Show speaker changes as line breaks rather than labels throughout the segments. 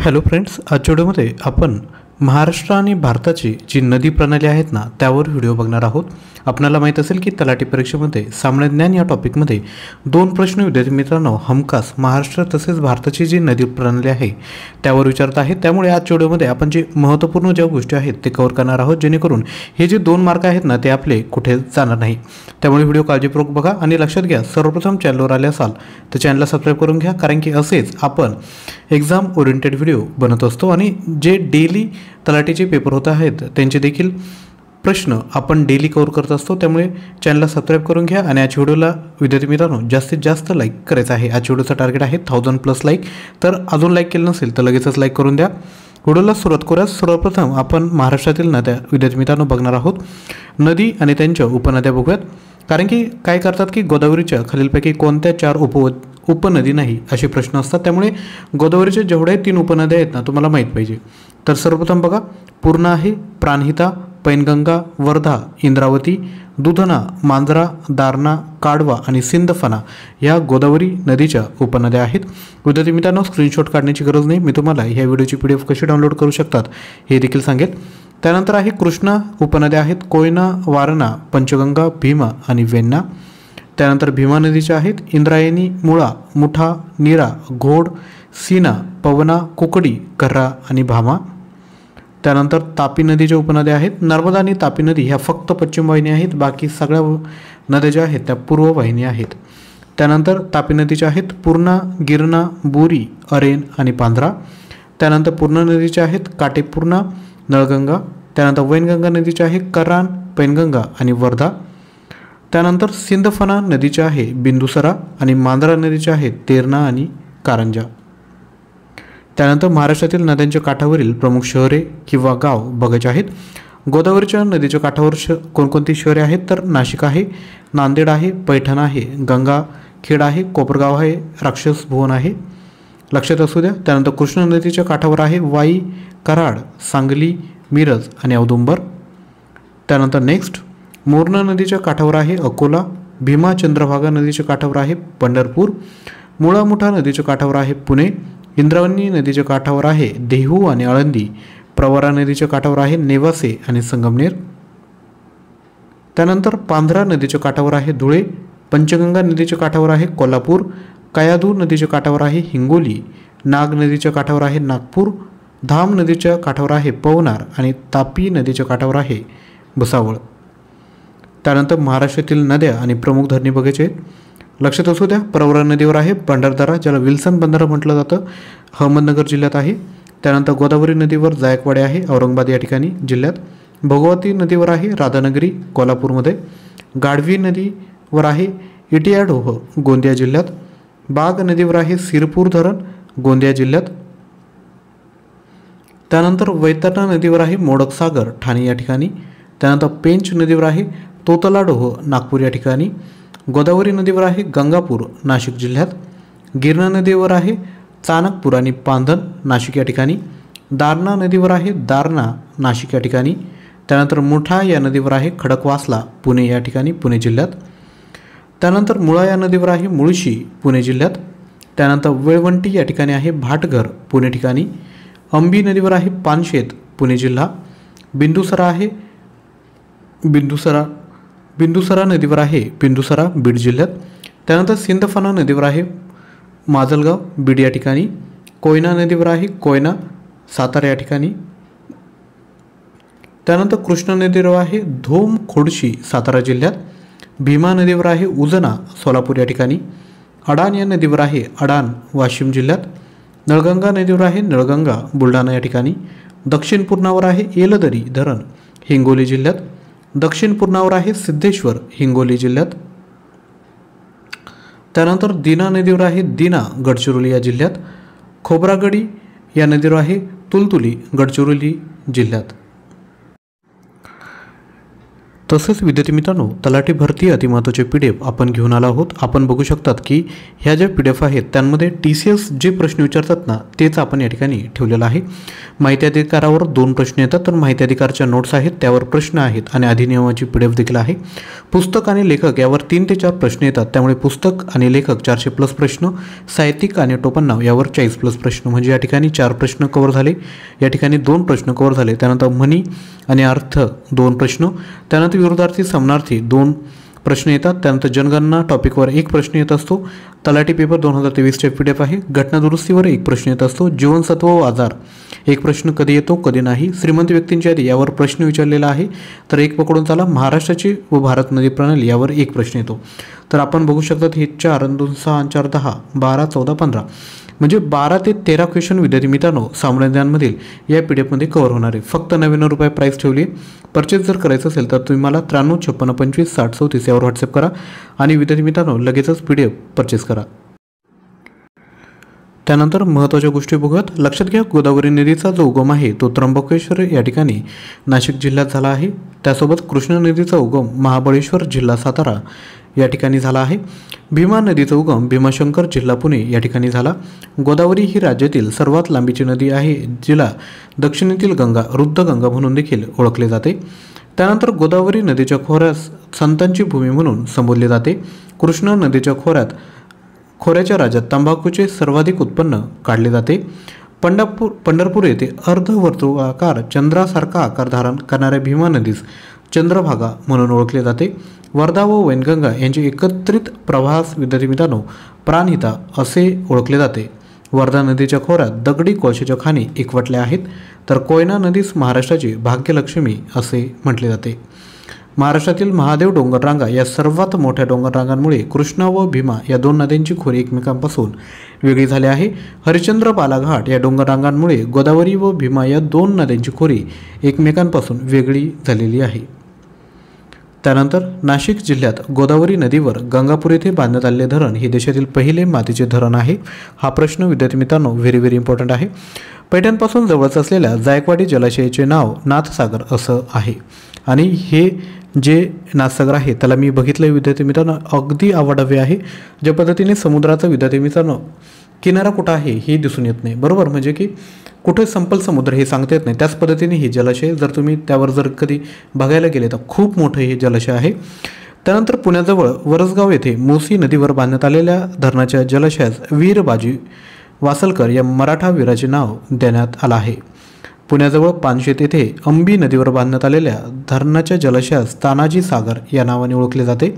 Hello friends, आजच्या व्हिडिओमध्ये आपण महाराष्ट्र आणि भारताची जी नदी प्रणाली आहेत ना त्यावर व्हिडिओ बघणार आहोत। आपल्याला माहित असेल की तलाठी परीक्षेमध्ये सामान्य ज्ञान या टॉपिकमध्ये दोन प्रश्न विद्यार्थी मित्रांनो हमखास महाराष्ट्र तसेच भारताची जी नदी प्रणाली आहे त्यावर विचारत आहेत। त्यामुळे आजच्या व्हिडिओमध्ये आपण जे महत्त्वपूर्ण ज्या गोष्टी आहेत ते कव्हर करणार आहोत, जेणेकरून हे जे 2 मार्क आहेत ना ते आपले कुठे जाणार नाही। त्यामुळे व्हिडिओ काळजीपूर्वक बघा आणि लक्षात घ्या, सर्वप्रथम चॅनलवर आले असाल तर चॅनलला सबस्क्राइब करून घ्या, कारण की असेच आपण एक्झाम ओरिएंटेड व्हिडिओ बनवत असतो आणि जे डेली तलाठीचे पेपर होत आहेत त्यांचे देखील प्रश्न आपण डेली कव्हर करत असतो। त्यामुळे चॅनलला सबस्क्राइब करून घ्या आणि आजच्या व्हिडिओला विद्यार्थी मित्रांनो जास्तीत जास्त लाईक करायचं आहे। आजच्या व्हिडिओचं टार्गेट आहे 1000+ लाईक, तर अजून लाईक केलं नसेल तर लगेचच लाईक करून द्या। व्हिडिओला सुरुवात करूया। सर्वप्रथम आपण महाराष्ट्रातील नद्या विद्यार्थी मित्रांनो बघणार आहोत। नदी आणि त्यांच्या उपनद्या बघूयात, कारण की काय करतात की गोदावरीच्या खालीलपैकी कोणत्या 4 उपनदी नाही असे प्रश्न असतात। त्यामुळे गोदावरीच्या जेवढ्या 3 उपनद्या आहेत ना तुम्हाला माहीत पाहिजे। तर सर्वप्रथम बघा, पूर्णा आहे, प्राणहिता, पैनगंगा, वर्धा, इंद्रावती, दुधना, मांजरा, दारणा, काढवा आणि सिंदफणा या गोदावरी नदीच्या उपनद्या आहेत। विद्यार्थी मित्रांनो स्क्रीनशॉट काढण्याची गरज नाही, मी तुम्हाला ह्या व्हिडिओची PDF कशी डाउनलोड करू शकतात हे देखील सांगेल। त्यानंतर आहे कृष्णा उपनद्या आहेत, कोयना, वारणा, पंचगंगा, भीमा आणि वेण्णा। त्यानंतर भीमा नदीच्या आहेत इंद्रायणी, मुळा, मुठा, नीरा, घोड, सीना, पवना, कुकडी, कर्रा आणि भामा। त्यानंतर तापी नदीच्या उपनद्या आहेत, नर्मदा आणि तापी नदी ह्या फक्त पश्चिम वाहिनी आहेत, बाकी सगळ्या नद्या ज्या आहेत त्या पूर्व वाहिनी आहेत। त्यानंतर तापी नदीच्या आहेत पूर्णा, गिरणा, बोरी, अरेन आणि पांझरा। त्यानंतर पूर्णा नदीच्या आहेत काटेपूर्णा, नळगंगा। त्यानंतर वैनगंगा नदीच्या आहे करान, पैनगंगा आणि वर्धा। त्यानंतर सिंदफणा नदीच्या आहे बिंदुसरा आणि मांजरा नदीच्या आहेत तेरणा आणि कारंजा। त्यानंतर महाराष्ट्रातील नद्यांच्या काठावरील प्रमुख शहरे किंवा गाव बघायचे आहेत। गोदावरीच्या नदीच्या काठावर कोणकोणती शहरे आहेत तर नाशिक आहे, नांदेड आहे, पैठण आहे, गंगाखेड आहे, कोपरगाव आहे, राक्षस भुवन आहे, लक्षात असू द्या। त्यानंतर कृष्णा नदीच्या काठावर आहे वाई, कराड, सांगली, मिरज आणि औदुंबर। त्यानंतर नेक्स्ट मोरणा नदीच्या काठावर आहे अकोला, भीमा चंद्रभागा नदीच्या काठावर आहे पंढरपूर, मुळा मुठा नदीच्या काठावर आहे पुणे, इंद्रावती नदीच्या काठावर आहे देहू आणि आळंदी, प्रवरा नदीच्या काठावर आहे नेवासे आणि संगमनेर। त्यानंतर पांझरा नदीच्या काठावर आहे धुळे, पंचगंगा नदीच्या काठावर आहे कोल्हापूर, कयाधू नदीच्या काठावर आहे हिंगोली, नाग नदीच्या काठावर आहे नागपूर, धाम नदीच्या काठावर आहे पवनार आणि तापी नदीच्या काठावर आहे भुसावळ। त्यानंतर महाराष्ट्रातील नद्या आणि प्रमुख धरणे बघायचे आहेत, लक्षात असू द्या। प्रवरा नदीवर आहे भंडारदरा, ज्याला विल्सन बंधारा म्हटलं जातं, अहमदनगर जिल्ह्यात आहे। त्यानंतर गोदावरी नदीवर जायकवाडी आहे औरंगाबाद या ठिकाणी जिल्ह्यात। भगवती नदीवर आहे राधानगरी कोल्हापूरमध्ये। गाढवी नदीवर आहे इटियाडोह गोंदिया जिल्ह्यात। बाग नदीवर आहे सिरपूर धरण गोंदिया जिल्ह्यात। त्यानंतर वैतरणा नदीवर आहे मोडकसागर ठाणे या ठिकाणी। त्यानंतर पेंच नदीवर आहे तोतलाडोह नागपूर या ठिकाणी। गोदावरी नदीवर आहे गंगापूर नाशिक जिल्ह्यात। गिरणा नदीवर आहे चाणकपूर आणि पांधन नाशिक या ठिकाणी। दारणा नदीवर आहे दारणा नाशिक या ठिकाणी। त्यानंतर मुठा या नदीवर आहे खडकवासला पुणे या ठिकाणी पुणे जिल्ह्यात। त्यानंतर मुळा या नदीवर आहे मुळशी पुणे जिल्ह्यात। त्यानंतर वेळवंटी या ठिकाणी आहे भाटघर पुणे ठिकाणी। अंबी नदीवर आहे पानशेत पुणे जिल्हा। बिंदुसरा नदीवर आहे बिंदुसरा बीड जिल्ह्यात। त्यानंतर सिंदफणा नदीवर आहे माजलगाव बीड या ठिकाणी। कोयना नदीवर आहे कोयना सातारा या ठिकाणी। त्यानंतर कृष्णा नदीवर आहे धोम खोडशी सातारा जिल्ह्यात। भीमा नदीवर आहे उजना सोलापूर या ठिकाणी। अडाण या नदीवर आहे अडाण वाशिम जिल्ह्यात। नळगंगा नदीवर आहे नळगंगा बुलढाणा या ठिकाणी। दक्षिण पूर्णावर आहे येलदरी धरण हिंगोली जिल्ह्यात। दक्षिण पूर्णावर आहे सिद्धेश्वर हिंगोली जिल्ह्यात। त्यानंतर दिना नदीवर आहे दिना गडचिरोली या जिल्ह्यात। खोब्रागडी या नदीवर आहे तुलतुली गडचिरोली जिल्ह्यात। तसेच विद्यार्थी मित्रांनो, तलाठी भरती अतिमहत्त्वाचे PDF आपण घेऊन आलो आहोत. आपण बघू शकतात की ह्या ज्या PDF आहेत त्यांमध्ये TCS जे प्रश्न विचारतात ना तेच आपण या ठिकाणी ठेवलेलं आहे. माहिती अधिकारावर 2 प्रश्न येतात, तर माहिती अधिकारच्या नोट्स आहेत त्यावर प्रश्न आहेत आणि अधिनियमाची PDF देखील आहे. पुस्तक आणि लेखक यावर 3 ते 4 प्रश्न येतात, त्यामुळे पुस्तक आणि लेखक 400+ प्रश्न, साहित्यिक आणि टोपणनाव यावर 40+ प्रश्न, म्हणजे या ठिकाणी 4 प्रश्न कव्हर झाले. या ठिकाणी 2 प्रश्न कव्हर झाले. त्यानंतर म्हणी आणि अर्थ 2 प्रश्न, त्यानंतर विरोधार्थी समानार्थी 2 प्रश्न येतात. त्यानंतर जनगणना टॉपिकवर 1 प्रश्न येत असतो. तलाठी पेपर 2023चे PDF आहे. घटना दुरुस्तीवर 1 प्रश्न येत असतो. जीवनसत्व व आजार 1 प्रश्न कधी येतो कधी नाही. श्रीमंत व्यक्तींची यादी यावर प्रश्न विचारलेला आहे, तर 1 पकडून चला. महाराष्ट्राची व भारत नदी प्रणाली यावर 1 प्रश्न येतो. तर आपण बघू शकतात हे 4 आणि 2 6 आणि 4 10 12 14 15 म्हणजे 12 ते 13 क्वेश्चन विद्यार्थी मित्रांनो सामान्य ज्ञानमधील या PDF कव्हर होणार आहे. फक्त 99 रुपये प्राईस ठेवली. परचेस जर करायचं असेल तर तुम्ही मला 93 56 25 60 34 यावर व्हॉट्सअप करा आणि विद्यार्थी मित्रांनो लगेचच PDF परचेस करा. त्यानंतर महत्त्वाच्या गोष्टी बघूयात. लक्षात घ्या, गोदावरी नदीचा जो उगम आहे तो त्र्यंबकेश्वर या ठिकाणी नाशिक जिल्ह्यात झाला आहे. त्यासोबत कृष्णा नदीचा उगम महाबळेश्वर जिल्हा सातारा या ठिकाणी झाला आहे. भीमा नदीचा उगम भीमाशंकर जिल्हा पुणे या ठिकाणी झाला. गोदावरी ही राज्यातील सर्वात लांबीची नदी आहे, जिला दक्षिणेतील गंगा रुद्रगंगा म्हणून देखील ओळखले जाते. त्यानंतर गोदावरी नदीच्या खोऱ्यास संतांची भूमी म्हणून संबोधले जाते. कृष्णा नदीच्या खोऱ्याच्या राज्यात तंबाखूचे सर्वाधिक उत्पन्न काढले जाते. पंढरपूर येथे अर्धवर्तुळाकार चंद्रासारखा आकार धारण करणाऱ्या भीमा नदीस चंद्रभागा म्हणून ओळखले जाते. वर्धा व वैनगंगा यांचे एकत्रित प्रवाहास विद्यार्थी मित्रांनो प्राणहिता असे ओळखले जाते. वर्धा नदीच्या खोऱ्यात दगडी कोळशाच्या खाणी एकवटल्या आहेत, तर कोयना नदीस महाराष्ट्राची भाग्यलक्ष्मी असे म्हटले जाते. महाराष्ट्रातील महादेव डोंगररांगा या सर्वात मोठ्या डोंगररांगांमुळे कृष्णा व भीमा या 2 नद्यांची खोरी एकमेकांपासून वेगळी झाली आहे. हरिश्चंद्र बालाघाट या डोंगररांगांमुळे गोदावरी व भीमा या 2 नद्यांची खोरी एकमेकांपासून वेगळी झालेली आहे. त्यानंतर नाशिक जिल्ह्यात गोदावरी नदीवर गंगापूर येथे बांधण्यात आलेले धरण हे देशातील पहिले मातीचे धरण आहे. हा प्रश्न विद्यार्थी मित्रांनो व्हेरी इम्पॉर्टंट आहे. पैठणपासून जवळच असलेल्या जायकवाडी जलाशयाचे नाव नाथसागर असं आहे आणि हे जे नाथसागर आहे त्याला मी बघितलं विद्यार्थी मित्रांनो अगदी आवडावे आहे. ज्या पद्धतीने समुद्राचा विद्यार्थी मित्रांनो किनारा कुठं आहे हे दिसून येत नाही, बरोबर, म्हणजे की कुठे संपल समुद्र हे सांगता येत नाही. त्याच पद्धतीने हे जलाशय जर तुम्ही त्यावर जर कधी बघायला गेले तर खूप मोठं हे जलाशय आहे. त्यानंतर पुण्याजवळ वरसगाव येथे मोसी नदीवर बांधण्यात आलेल्या धरणाच्या जलाशयास वीर बाजी वासलकर या मराठा वीराचे नाव देण्यात आलं आहे. पुण्याजवळ पानशेत येथे अंबी नदीवर बांधण्यात आलेल्या धरणाच्या जलाशयास तानाजी सागर या नावाने ओळखले जाते.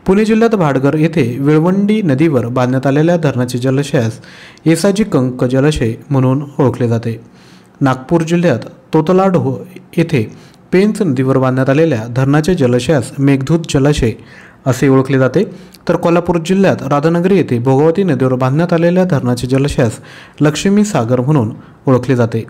पुणे जिल्ह्यात भाटघर येथे विळवंडी नदीवर बांधण्यात आलेल्या धरणाचे जलाशयास येसाजी कंक जलाशय म्हणून ओळखले जाते. नागपूर जिल्ह्यात तोतलाडो येथे पेंच नदीवर बांधण्यात आलेल्या धरणाचे जलाशयास मेघदूत जलाशय असे ओळखले जाते. तर कोल्हापूर जिल्ह्यात राधानगरी येथे भोगावती नदीवर बांधण्यात आलेल्या धरणाचे जलाशयास लक्ष्मी सागर म्हणून ओळखले जाते.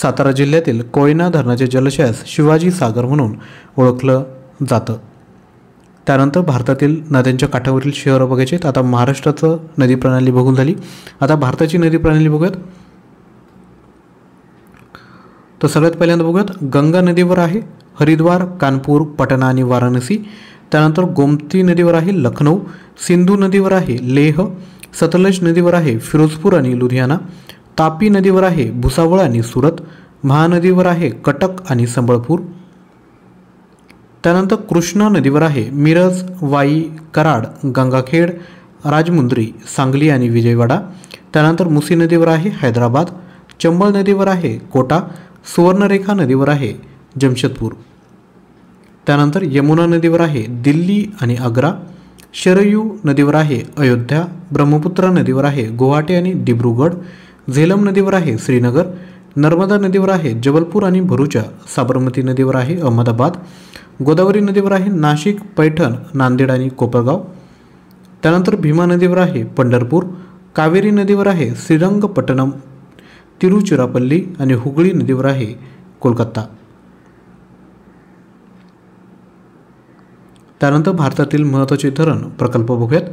सातारा जिल्ह्यातील कोयना धरणाचे जलाशयास शिवाजी सागर म्हणून ओळखलं जातं. त्यानंतर भारतातील नद्यांच्या काठावरील शहरं बघायचे. आता महाराष्ट्राचं नदी प्रणाली बघून झाली, आता भारताची नदी प्रणाली बघूयात. तर सगळ्यात पहिल्यांदा बघूयात, गंगा नदीवर आहे हरिद्वार, कानपूर, पटना आणि वाराणसी. त्यानंतर गोमती नदीवर आहे लखनौ. सिंधू नदीवर आहे लेह. सतलज नदीवर आहे फिरोजपूर आणि लुधियाना. तापी नदीवर आहे भुसावळ आणि सुरत. महानदीवर आहे कटक आणि संबळपूर. त्यानंतर कृष्णा नदीवर आहे मिरज, वाई, कराड, गंगाखेड, राजमुंद्री, सांगली आणि विजयवाडा. त्यानंतर मुसी नदीवर आहे हैदराबाद. चंबळ नदीवर आहे कोटा. सुवर्णरेखा नदीवर आहे जमशेदपूर. त्यानंतर यमुना नदीवर आहे दिल्ली आणि आग्रा. शरयू नदीवर आहे अयोध्या. ब्रह्मपुत्रा नदीवर आहे गुवाहाटी आणि दिब्रुगड. झेलम नदीवर आहे श्रीनगर. नर्मदा नदीवर आहे जबलपूर आणि भरूचा. साबरमती नदीवर आहे अहमदाबाद. गोदावरी नदीवर आहे नाशिक, पैठण, नांदेड आणि कोपरगाव. त्यानंतर भीमा नदीवर आहे पंढरपूर. कावेरी नदीवर आहे श्रीरंगपट्टणम, तिरुचिरापल्ली आणि हुगळी नदीवर आहे कोलकाता. त्यानंतर भारतातील महत्त्वाचे धरण प्रकल्प बघूयात.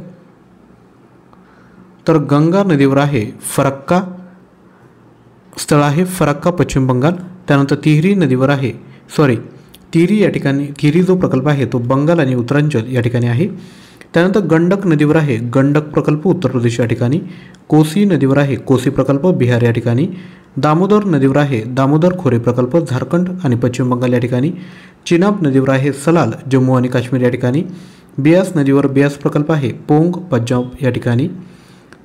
तर गंगा नदीवर आहे फरक्का स्थळ आहे फरक्का पश्चिम बंगाल. त्यानंतर तिहरी नदीवर आहे तिरी या ठिकाणी तिरी जो प्रकल्प आहे तो बंगाल आणि उत्तरांचल या ठिकाणी आहे। त्यानंतर गंडक नदीवर आहे गंडक प्रकल्प उत्तर प्रदेश या ठिकाणी। कोसी नदीवर आहे कोसी प्रकल्प बिहार या ठिकाणी। दामोदर नदीवर आहे दामोदर खोरे प्रकल्प झारखंड आणि पश्चिम बंगाल या ठिकाणी। चिनाब नदीवर आहे सलाल जम्मू आणि काश्मीर या ठिकाणी। बियास नदीवर बियास प्रकल्प आहे पोंग पंजाब या ठिकाणी।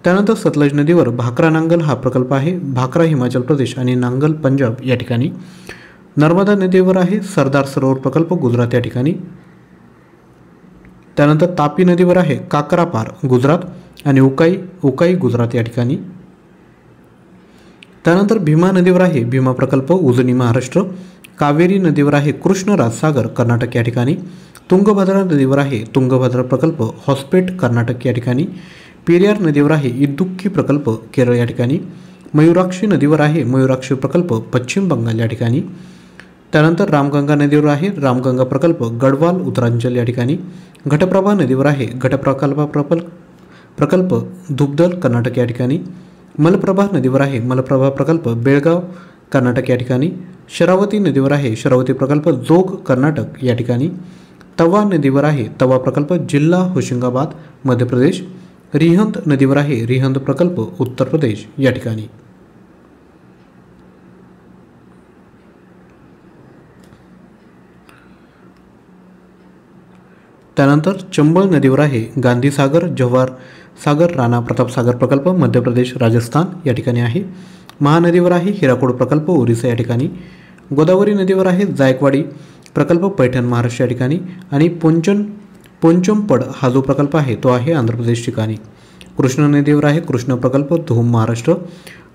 त्यानंतर सतलज नदीवर भाकरा नांगल हा प्रकल्प आहे भाकरा हिमाचल प्रदेश आणि नांगल पंजाब या ठिकाणी। नर्मदा नदीवर आहे सरदार सरोवर प्रकल्प गुजरात या ठिकाणी। त्यानंतर तापी नदीवर आहे काकरापार गुजरात आणि उकाई गुजरात या ठिकाणी। त्यानंतर भीमा नदीवर आहे भीमा प्रकल्प उजनी महाराष्ट्र। कावेरी नदीवर आहे कृष्णराजसागर कर्नाटक या ठिकाणी। तुंगभद्रा नदीवर आहे तुंगभद्रा प्रकल्प हॉस्पेट कर्नाटक या ठिकाणी। पेरियार नदीवर आहे इदुक्की प्रकल्प केरळ या ठिकाणी। मयुराक्षी नदीवर आहे मयुराक्षी प्रकल्प पश्चिम बंगाल या ठिकाणी। त्यानंतर रामगंगा नदीवर आहे रामगंगा प्रकल्प गढवाल उत्तरांचल या ठिकाणी। घटप्रभा नदीवर आहे प्रकल्प धुपदल कर्नाटक या ठिकाणी। मलप्रभा नदीवर आहे मलप्रभा प्रकल्प बेळगाव कर्नाटक या ठिकाणी। शरावती नदीवर आहे शरावती प्रकल्प जोग कर्नाटक या ठिकाणी। तवा नदीवर आहे तवा प्रकल्प जिल्हा होशंगाबाद मध्य प्रदेश। रिहंद नदीवर आहे रिहंद प्रकल्प उत्तर प्रदेश या ठिकाणी। त्यानंतर चंबळ नदीवर आहे गांधी सागर जवाहर सागर राणा प्रताप सागर प्रकल्प मध्य प्रदेश राजस्थान या ठिकाणी आहे। महानदीवर आहे हिराकोड प्रकल्प ओरिसा या ठिकाणी। गोदावरी नदीवर आहे जायकवाडी प्रकल्प पैठण महाराष्ट्र या ठिकाणी आणि पोंचमपड हा जो प्रकल्प आहे तो आहे आंध्र प्रदेश ठिकाणी। कृष्णा नदीवर आहे कृष्ण प्रकल्प धूम महाराष्ट्र।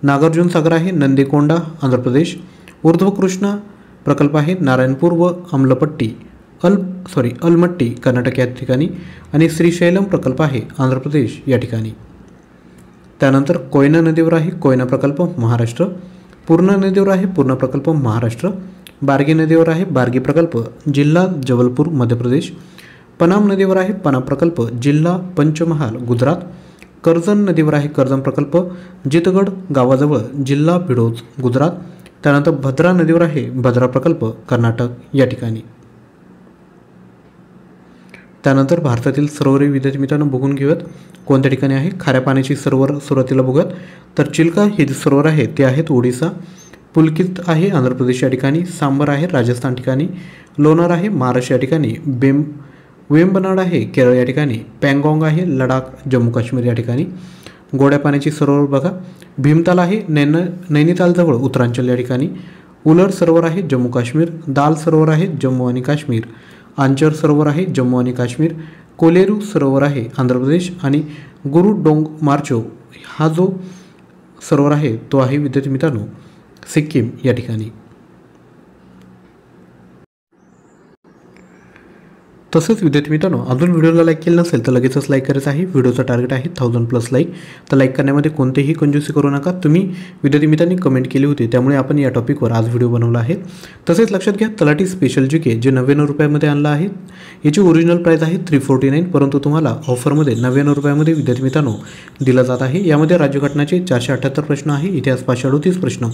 नागार्जुन सागर आहे नंदीकोंडा आंध्र प्रदेश। ऊर्ध्व कृष्णा प्रकल्प आहे नारायणपूर व अलमट्टी कर्नाटक या ठिकाणी आणि श्रीशैलम प्रकल्प आहे आंध्र प्रदेश या ठिकाणी। त्यानंतर कोयना नदीवर आहे कोयना प्रकल्प महाराष्ट्र। पूर्णा नदीवर आहे पूर्णा प्रकल्प महाराष्ट्र। बार्गी नदीवर आहे बार्गी प्रकल्प जिल्हा जबलपूर मध्य प्रदेश। पनाम नदीवर आहे पनाम प्रकल्प जिल्हा पंचमहाल गुजरात। कर्जन नदीवर आहे कर्जन प्रकल्प जितगड गावाजवळ जिल्हा बिडोज गुजरात। त्यानंतर भद्रा नदीवर आहे भद्रा प्रकल्प कर्नाटक या ठिकाणी। त्यानंतर भारतातील सरोवरे विद्यार्थी मित्रांनो बघून घेऊयात कोणत्या ठिकाणी आहे। खाऱ्या पाण्याची सरोवर सुरुवातीला बघूयात तर चिल्का हे जे सरोवर आहे ते आहेत ओडिसा। पुलकित आहे आंध्र प्रदेश या ठिकाणी। सांबर आहे राजस्थान ठिकाणी। लोणार आहे महाराष्ट्र या ठिकाणी। वेंबनाड आहे केरळ या ठिकाणी। पँगॉंग आहे लडाख जम्मू काश्मीर या ठिकाणी। गोड्या पाण्याची सरोवर बघा भीमताल आहे नैनितालजवळ उत्तरांचल या ठिकाणी। उलर सरोवर आहे जम्मू काश्मीर। दाल सरोवर आहे जम्मू आणि काश्मीर। आंचर सरोवर आहे जम्मू आणि काश्मीर। कोलेरू सरोवर आहे आंध्र प्रदेश आणि गुरु डोंग मार्चो हा जो सरोवर आहे तो आहे विद्यार्थी मित्रांनो सिक्कीम या ठिकाणी। तसेच विद्यार्थी मित्रांनो अजून व्हिडिओला लाईक केलं नसेल तर लगेचच लाईक करायचं आहे। व्हिडिओचा टार्गेट आहे 1000+ लाईक तर लाईक करण्यामध्ये कोणतेही कंजूसी करू नका। तुम्ही विद्यार्थी मित्रांनी कमेंट केली होती त्यामुळे आपण या टॉपिकवर आज व्हिडिओ बनवला आहे। तसेच लक्षात घ्या तलाठी स्पेशल जीके जे 99 रुपयामध्ये आणलं आहे याची ओरिजिनल प्राइस आहे 349 परंतु तुम्हाला ऑफरमध्ये 99 रुपयामध्ये विद्यार्थी मित्रांनो दिला जात आहे। यामध्ये राज्यघटनाचे 478 प्रश्न आहे। इतिहास 538 प्रश्न।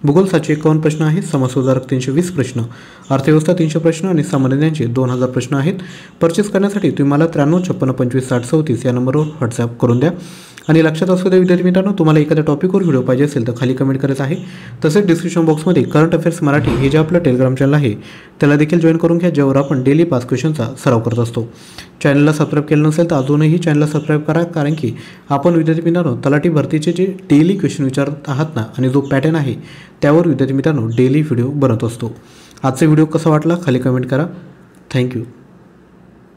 भूगोल 751 प्रश्न आहेत। समाजसुधारक 320 प्रश्न। अर्थव्यवस्था 300 प्रश्न आणि सामान्य ज्ञानाचे 2000 प्रश्न आहेत। परचेस करण्यासाठी तुम्ही मला 93 56 25 60 34 या नंबरवर व्हॉट्सअप करून द्या। आणि लक्षात असू द्या विद्यार्थी मित्रांनो तुम्हाला एखाद्या टॉपिकवर व्हिडिओ पाहिजे असेल तर खाली कमेंट करायचं आहे। तसेच डिस्क्रिप्शन बॉक्समध्ये करंट अफेअर्स मराठी हे जे आपलं टेलिग्राम चॅनल आहे त्याला देखील जॉईन करून घ्या ज्यावर आपण डेली 5 क्वेश्चनचा सराव करत असतो। चॅनलला सबस्क्राईब केलं नसेल तर अजूनही चॅनलला सबस्क्राईब करा कारण की आपण विद्यार्थी मित्रांनो तलाठी भरतीचे जे डेली क्वेश्चन विचारत आहात ना आणि जो पॅटर्न आहे त्यावर विद्यार्थी मित्रांनो डेली व्हिडिओ बनवत असतो। आजचा व्हिडिओ कसा वाटला खाली कमेंट करा। थँक्यू।